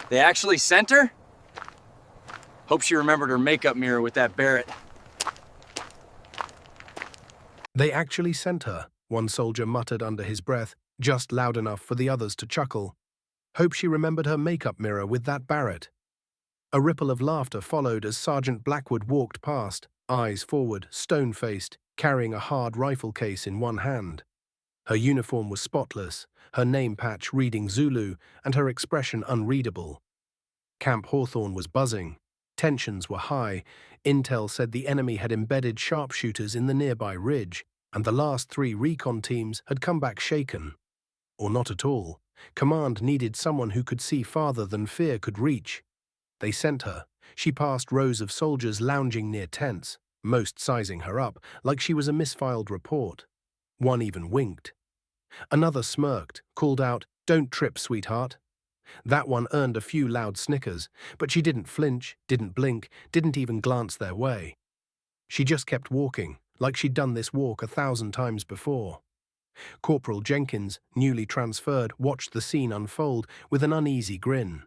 They actually sent her? Hope she remembered her makeup mirror with that Barrett. They actually sent her, one soldier muttered under his breath, just loud enough for the others to chuckle. Hope she remembered her makeup mirror with that Barrett. A ripple of laughter followed as Sergeant Blackwood walked past, eyes forward, stone-faced, carrying a hard rifle case in one hand. Her uniform was spotless, her name patch reading Zulu, and her expression unreadable. Camp Hawthorne was buzzing. Tensions were high. Intel said the enemy had embedded sharpshooters in the nearby ridge, and the last 3 recon teams had come back shaken. Or not at all. Command needed someone who could see farther than fear could reach. They sent her. She passed rows of soldiers lounging near tents, most sizing her up, like she was a misfiled report. One even winked. Another smirked, called out, "Don't trip, sweetheart." That one earned a few loud snickers, but she didn't flinch, didn't blink, didn't even glance their way. She just kept walking, like she'd done this walk 1,000 times before. Corporal Jenkins, newly transferred, watched the scene unfold with an uneasy grin.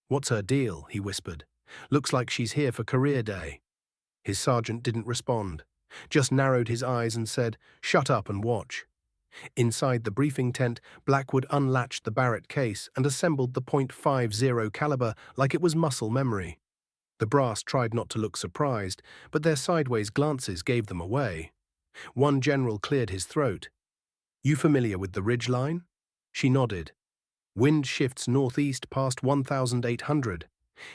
"What's her deal?" he whispered. "Looks like she's here for career day." His sergeant didn't respond, just narrowed his eyes and said, "Shut up and watch." Inside the briefing tent, Blackwood unlatched the Barrett case and assembled the .50 caliber like it was muscle memory. The brass tried not to look surprised, but their sideways glances gave them away. One general cleared his throat. "You familiar with the ridge line?" She nodded. "Wind shifts northeast past 1,800.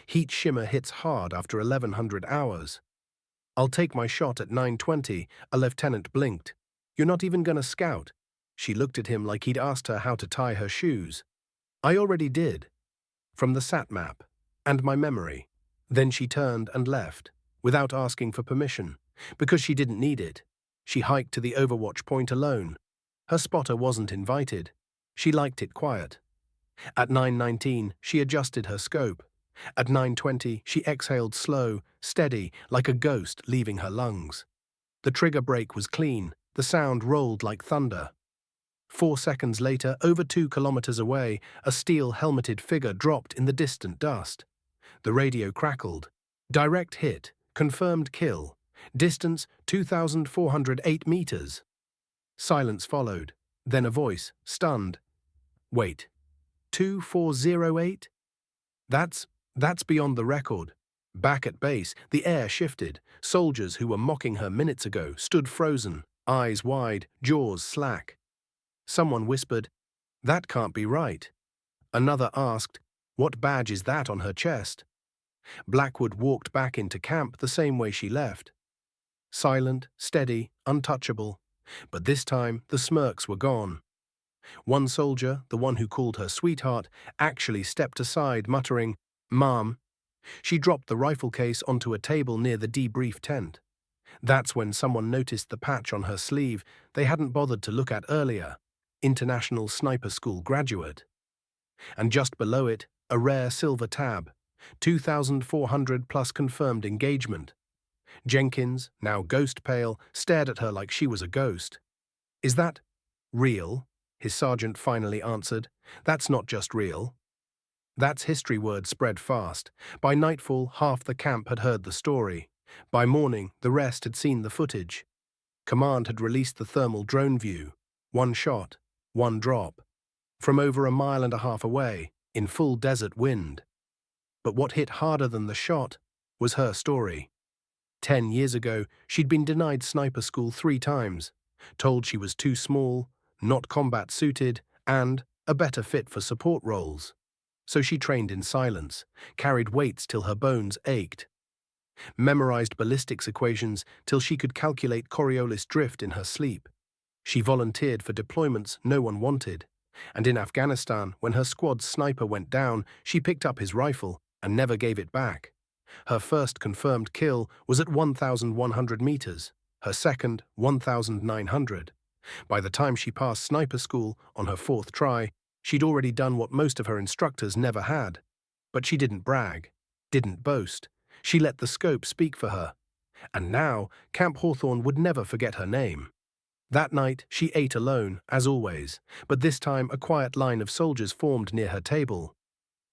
Heat shimmer hits hard after 1,100 hours. I'll take my shot at 9:20, a lieutenant blinked. "You're not even gonna scout?" She looked at him like he'd asked her how to tie her shoes. "I already did. From the sat map. And my memory." Then she turned and left, without asking for permission, because she didn't need it. She hiked to the overwatch point alone. Her spotter wasn't invited. She liked it quiet. At 9:19, she adjusted her scope. At 9:20, she exhaled slow, steady, like a ghost leaving her lungs. The trigger brake was clean. The sound rolled like thunder. 4 seconds later, over 2 kilometers away, a steel-helmeted figure dropped in the distant dust. The radio crackled. "Direct hit. Confirmed kill. Distance 2,408 meters." Silence followed. Then a voice, stunned. "Wait. 2,408? That's beyond the record." Back at base, the air shifted. Soldiers who were mocking her minutes ago stood frozen, eyes wide, jaws slack. Someone whispered, "That can't be right." Another asked, "What badge is that on her chest?" Blackwood walked back into camp the same way she left. Silent, steady, untouchable. But this time, the smirks were gone. One soldier, the one who called her sweetheart, actually stepped aside, muttering, "Ma'am." She dropped the rifle case onto a table near the debrief tent. That's when someone noticed the patch on her sleeve they hadn't bothered to look at earlier. International Sniper School graduate. And just below it, a rare silver tab, 2,400 plus confirmed engagement. Jenkins, now ghost pale, stared at her like she was a ghost. "Is that real?" his sergeant finally answered. "That's not just real." That's history word spread fast. By nightfall, half the camp had heard the story. By morning, the rest had seen the footage. Command had released the thermal drone view. One shot, one drop. From over 1.5 miles away, in full desert wind. But what hit harder than the shot was her story. 10 years ago, she'd been denied sniper school 3 times, told she was too small, not combat-suited, and a better fit for support roles. So she trained in silence, carried weights till her bones ached, memorized ballistics equations till she could calculate Coriolis drift in her sleep. She volunteered for deployments no one wanted, and in Afghanistan, when her squad's sniper went down, she picked up his rifle and never gave it back. Her first confirmed kill was at 1,100 meters, her second 1,900. By the time she passed sniper school on her 4th try, she'd already done what most of her instructors never had. But she didn't brag, didn't boast. She let the scope speak for her. And now, Camp Hawthorne would never forget her name. That night, she ate alone, as always, but this time a quiet line of soldiers formed near her table.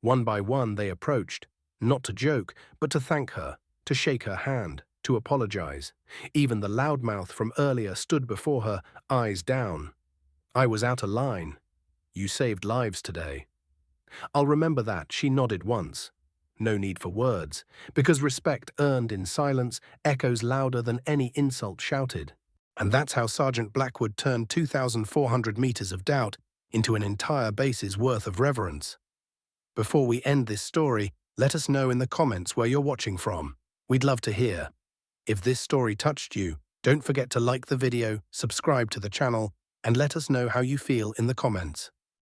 One by one they approached, not to joke, but to thank her, to shake her hand, to apologize. Even the loudmouth from earlier stood before her, eyes down. "I was out of line. You saved lives today." "I'll remember that," she nodded once. No need for words, because respect earned in silence echoes louder than any insult shouted. And that's how Sergeant Blackwood turned 2,400 meters of doubt into an entire base's worth of reverence. Before we end this story, let us know in the comments where you're watching from. We'd love to hear. If this story touched you, don't forget to like the video, subscribe to the channel, and let us know how you feel in the comments.